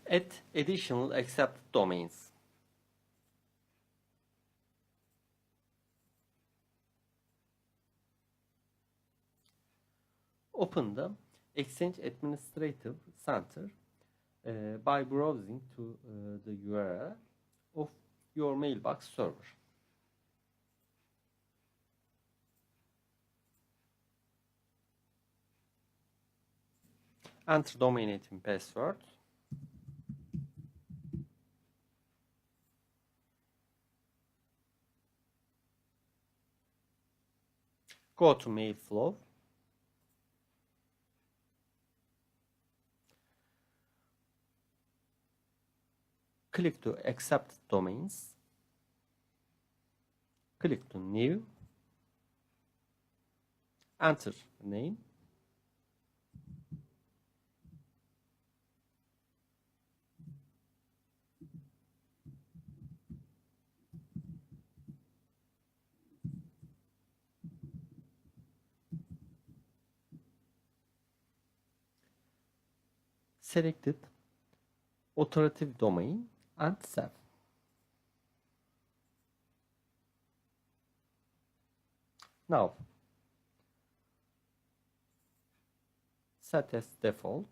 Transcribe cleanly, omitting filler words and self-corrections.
Add additional accepted domains. Open the Exchange Administrative Center by browsing to the URL of your mailbox server. Enter domain name and password. Go to Mailflow. Click to accept domains. Click to new. Enter name. Selected authoritative domain and save. Now set as default.